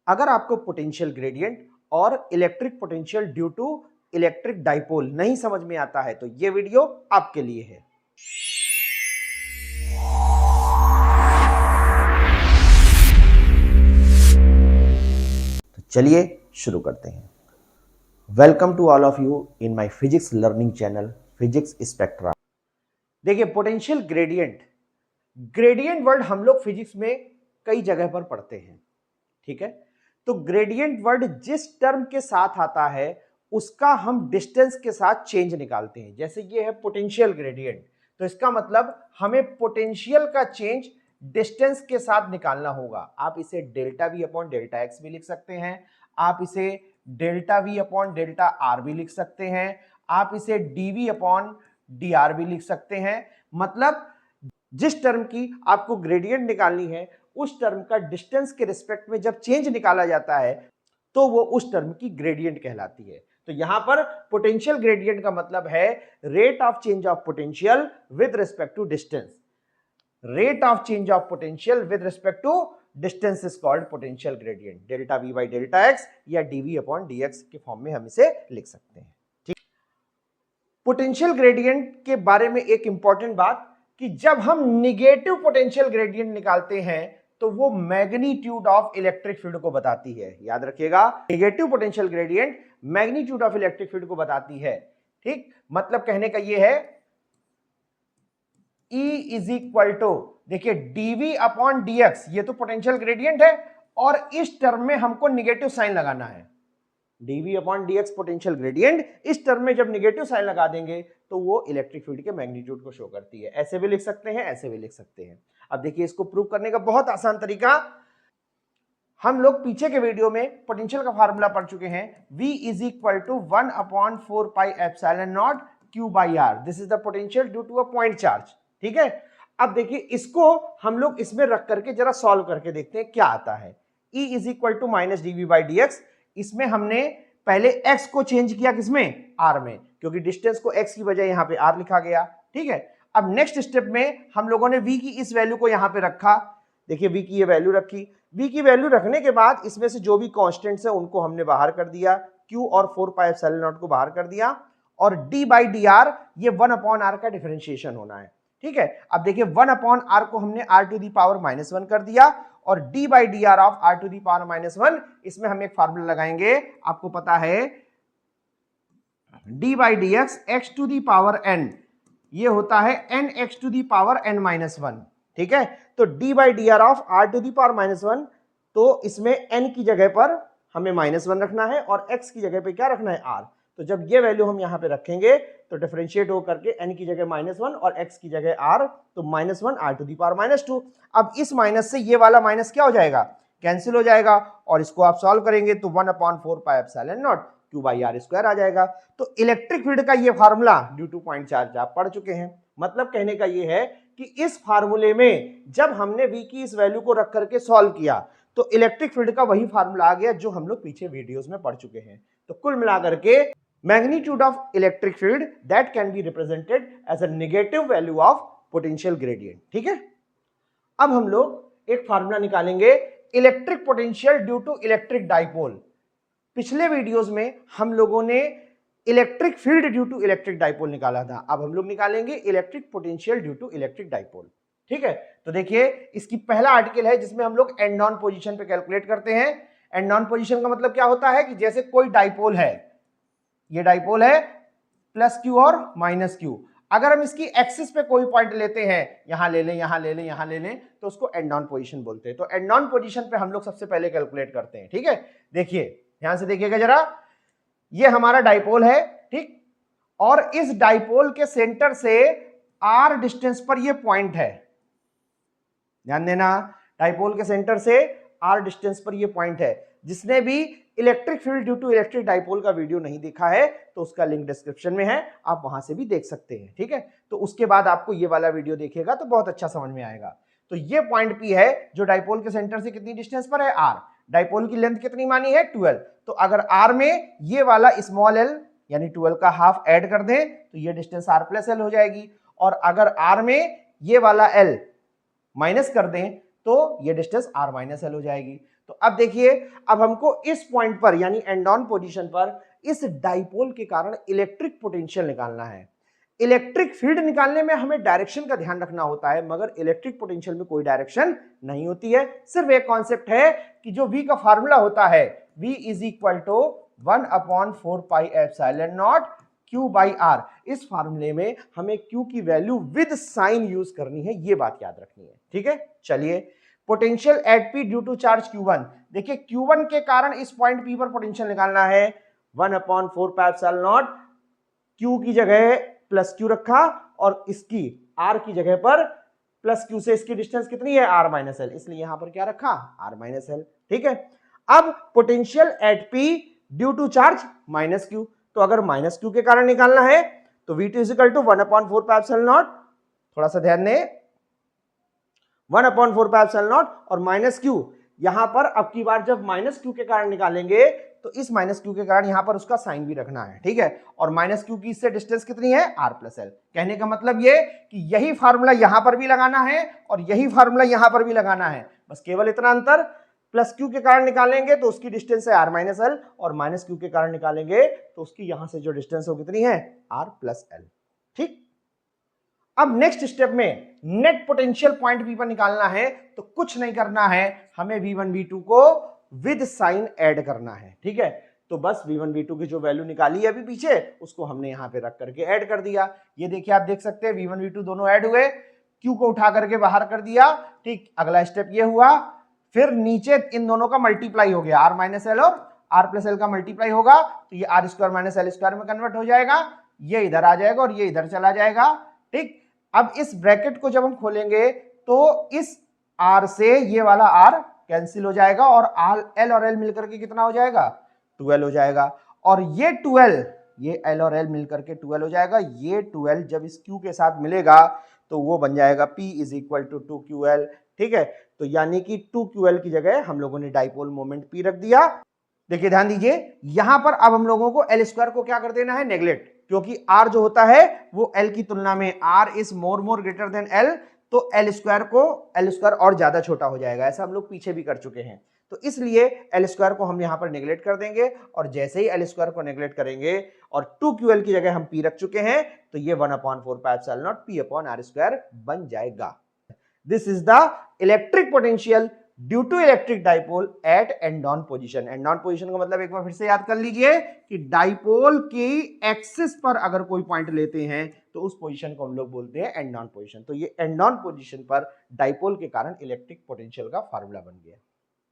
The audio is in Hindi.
अगर आपको पोटेंशियल ग्रेडियंट और electric potential due to electric dipole नहीं समझ में आता है तो ये वीडियो आपके लिए है। तो चलिए शुरू करते हैं। Welcome to all of you in my physics learning channel physics spectra. देखिए, पोटेंशियल ग्रेडियंट वर्ड हम लोग फिजिक्स में कई जगह पर पढ़ते हैं, ठीक है। तो ग्रेडियंट वर्ड जिस टर्म के साथ आता है उसका हम डिस्टेंस के साथ चेंज निकालते हैं। जैसे ये है पोटेंशियल ग्रेडियंट, तो इसका मतलब हमें पोटेंशियल का चेंज डिस्टेंस के साथ निकालना होगा। आप इसे delta we upon delta x भी लिख सकते हैं, आप इसे delta we upon delta R भी लिख सकते हैं, आप इसे डीवी अपॉन डी आर भी लिख सकते हैं। मतलब जिस टर्म की आपको ग्रेडियंट निकालनी है उस टर्म का डिस्टेंस के रिस्पेक्ट में जब चेंज निकाला जाता है तो वो उस टर्म की ग्रेडियंट कहलाती है। तो यहां पर पोटेंशियल ग्रेडियंट का मतलब है rate of change of potential with respect to distance. Rate of change of potential with respect to distance is called potential gradient. Delta V by delta X या डीवी अपॉन डी एक्स के फॉर्म में हम इसे लिख सकते हैं, ठीक। पोटेंशियल ग्रेडियंट के बारे में एक इंपॉर्टेंट बात कि जब हम निगेटिव पोटेंशियल ग्रेडियंट निकालते हैं तो वो मैग्नीट्यूड ऑफ इलेक्ट्रिक फील्ड को बताती है। याद रखिएगा, negative potential gradient magnitude of electric field को बताती है, ठीक। मतलब कहने का ये है E इज इक्वल टू, देखिए डीवी अपॉन डीएक्स, ये तो पोटेंशियल ग्रेडियंट है और इस टर्म में हमको निगेटिव साइन लगाना है। DV upon DX potential gradient, इस टर्म में जब निगेटिव साइन लगा देंगे तो वो इलेक्ट्रिक फील्ड के मैग्नीट्यूड को शो करती है। ऐसे भी लिख सकते हैं, ऐसे भी लिख सकते हैं। अब देखिए, इसको प्रूव करने का बहुत आसान तरीका, हम लोग पीछे के वीडियो में पोटेंशियल का फार्मूला पढ़ चुके हैं। V is equal to 1 upon 4 pi epsilon not Q by R। This is the potential due to a point charge, ठीक है। अब देखिए, इसको हम लोग इसमें रख करके जरा सॉल्व करके देखते हैं क्या आता है। E is equal to minus DV by D X. इसमें हमने पहले x को चेंज किया, किसमें? R में, क्योंकि डिस्टेंस को x की बजाय यहां पे R लिखा गया, ठीक है। अब नेक्स्ट स्टेप में हम लोगों ने v की इस वैल्यू को यहां पे रखा। देखिए, v की ये वैल्यू रखी। v की वैल्यू रखने के बाद इसमें से जो भी कांस्टेंट्स है उनको हमने बाहर कर दिया, q और 4 पाई एप्सिलॉन नॉट को बाहर कर दिया, और d बाई डी आर ये 1 अपॉन r का डिफरेंशिएशन होना है, ठीक है। अब देखिए, 1 अपॉन r को हमने r टू दी पावर -1 कर दिया, और d by D R of r to the power -1, इसमें हम एक फार्मूला लगाएंगे, आपको पता है d by D X X to the power n, ये होता है n x to the power n-1, ठीक है। तो d by D R of r to the power -1, तो इसमें n की जगह पर हमें -1 रखना है और x की जगह पे क्या रखना है? r। तो जब ये वैल्यू हम यहां पे रखेंगे तो डिफरेंशिएट हो करके n की जगह -1 और x की जगह r, तो -1 r टू दी पावर -2। अब इस माइनस से ये वाला माइनस क्या हो जाएगा? कैंसिल हो जाएगा, और इसको आप सॉल्व करेंगे तो 1 upon 4 pi epsilon not Q by R square आ जाएगा। तो इलेक्ट्रिक फील्ड का ये formula due to point charge आप पढ़ चुके हैं। मतलब कहने का ये है कि इस फार्मूले में जब हमने V की इस वैल्यू को रख करके सॉल्व किया तो इलेक्ट्रिक फील्ड का वही फार्मूला आ गया जो हम लोग पीछे वीडियोस में पढ़ चुके हैं। तो कुल मिलाकर के magnitude of electric field that can be represented as a negative value of potential gradient, ठीक है। अब हम लोग एक फार्मूला निकालेंगे electric potential due to electric dipole. पिछले वीडियोस में हम लोगों ने electric field due to electric dipole निकाला था, अब हम लोग निकालेंगे electric potential due to electric dipole, ठीक है। तो देखिए, इसकी पहला आर्टिकल है जिसमें हम लोग एंड ऑन पोजीशन पे कैलकुलेट करते हैं। एंड ऑन पोजीशन का मतलब क्या होता है कि जैसे कोई डाइपोल है, ये डाइपोल है प्लस क्यू और माइनस क्यू, अगर हम इसकी एक्सिस पे कोई पॉइंट लेते हैं, यहां ले लें, यहां ले लें, यहां ले लें, तो उसको एंड ऑन पोजीशन बोलते हैं। तो एंड ऑन पोजीशन पे हम लोग सबसे पहले कैलकुलेट करते हैं, ठीक है। देखिए, ध्यान से देखिएगा जरा, ये हमारा डाइपोल है, ठीक, और इस डाइपोल के सेंटर से r डिस्टेंस पर ये पॉइंट है। ध्यान देना, डाइपोल के सेंटर से r डिस्टेंस पर ये पॉइंट है। जिसने भी electric field due to electric dipole का वीडियो नहीं देखा है तो उसका लिंक डिस्क्रिप्शन में है, आप वहां से भी देख सकते हैं, ठीक है। तो उसके बाद आपको ये वाला वीडियो देखिएगा तो बहुत अच्छा समझ में आएगा। तो ये पॉइंट P है जो डाइपोल के सेंटर से कितनी डिस्टेंस पर है? r। डाइपोल की लेंथ कितनी मानी है? 12। तो अगर r में ये वाला स्मॉल l यानी 12 का हाफ ऐड कर दें तो ये डिस्टेंस r प्लस l हो जाएगी, और अगर r में ये वाला l माइनस कर दें तो ये डिस्टेंस r माइनस l हो जाएगी। तो अब देखिए, अब हमको इस पॉइंट पर यानी एंड ऑन पोजीशन पर इस डाइपोल के कारण इलेक्ट्रिक पोटेंशियल निकालना है। इलेक्ट्रिक फील्ड निकालने में हमें डायरेक्शन का ध्यान रखना होता है, मगर इलेक्ट्रिक पोटेंशियल में कोई डायरेक्शन नहीं होती है। सिर्फ एक कॉन्सेप्ट है कि जो V का फार्मूला होता है V is equal to 1/4 pi epsilon not Q by R। इस फार्मूले में हमें Q की वैल्यू विद साइन यूज करनी है, ये बात याद रखनी है। ठीक है, चलिए potential at P due to charge Q1। देखिए Q1 के कारण इस पॉइंट P पर पोटेंशियल निकालना है। 1/4 पाई एप्सिलॉन नॉट Q की जगह प्लस Q रखा और इसकी R की जगह पर प्लस Q से इसकी डिस्टेंस कितनी है R माइनस एल, इसलिए यहां पर क्या रखा R माइनस एल। ठीक है, अब potential at P due to charge minus Q, तो अगर माइनस Q के कारण निकालना है तो V2 is equal to 1/4 pi epsilon naught, थोड़ा सा ध्यान दें, 1/4 पाई एप्सिलॉन नॉट और माइनस Q। यहां पर अब की बार जब माइनस Q के कारण निकालेंगे तो इस माइनस Q के कारण यहां पर उसका साइन भी रखना है। ठीक है, और माइनस Q की इससे डिस्टेंस कितनी है R प्लस एल। कहने का मतलब ये कि यही फार्मूला यहां पर भी लगाना है और यही फार्मूला यहां पर भी लगाना है, बस केवल इतना अंतर, प्लस Q के कारण निकालेंगे तो उसकी डिस्टेंस है R माइनस एल और माइनस Q के कारण निकालेंगे तो उसकी यहां से जो डिस्टेंस हो कितनी है R प्लस एल। ठीक, अब नेक्स्ट स्टेप में नेट पोटेंशियल पॉइंट P पर निकालना है, तो कुछ नहीं करना है, हमें V1 V2 को विद साइन ऐड करना है। ठीक है, तो बस V1 V2 की जो वैल्यू निकाली है अभी पीछे, उसको हमने यहां पे रख करके ऐड कर दिया। ये देखिए, आप देख सकते हैं V1 V2 दोनों ऐड हुए, Q को उठा करके बाहर कर दिया। ठीक, अगला स्टेप ये हुआ, फिर नीचे इन दोनों का मल्टीप्लाई हो गया, R माइनस एल और R प्लस एल का मल्टीप्लाई होगा तो ये R square minus L square में कन्वर्ट हो जाएगा, ये इधर आ जाएगा और ये इधर चला जाएगा। ठीक, अब इस ब्रैकेट को जब हम खोलेंगे तो इस R से ये वाला R कैंसिल हो जाएगा और L और L मिलकर के कितना हो जाएगा 12 हो जाएगा, और ये 12, ये L और L मिलकर के 12 हो जाएगा। ये 12 जब इस Q के साथ मिलेगा तो वो बन जाएगा P is equal to 2QL। ठीक है, तो यानी कि 2QL की जगह हम लोगों ने डाइपोल मोमेंट P रख दिया। देखिए ध्यान दीजिए, यहां पर अब हम लोगों को L स्क्वायर को क्या कर देना है नेग्लेक्ट, क्योंकि R जो होता है वो L की तुलना में R is more greater than L, तो L स्क्वायर और ज्यादा छोटा हो जाएगा, ऐसा हम लोग पीछे भी कर चुके हैं। तो इसलिए L स्क्वायर को हम यहां पर नेग्लेक्ट कर देंगे, और जैसे ही L स्क्वायर को नेग्लेक्ट करेंगे और 2QL की जगह हम P रख चुके हैं तो ये 1/4 pi epsilon naught P upon R square बन जाएगा। This is the electric potential due to electric dipole at end on position. End on position का मतलब एक बार फिर से याद कर लीजिए कि डाइपोल की एक्सिस पर अगर कोई पॉइंट लेते हैं तो उस पोजीशन को हम लोग बोलते हैं एंड ऑन पोजीशन। तो ये एंड ऑन पोजीशन पर डाइपोल के कारण इलेक्ट्रिक पोटेंशियल का फार्मूला बन गया।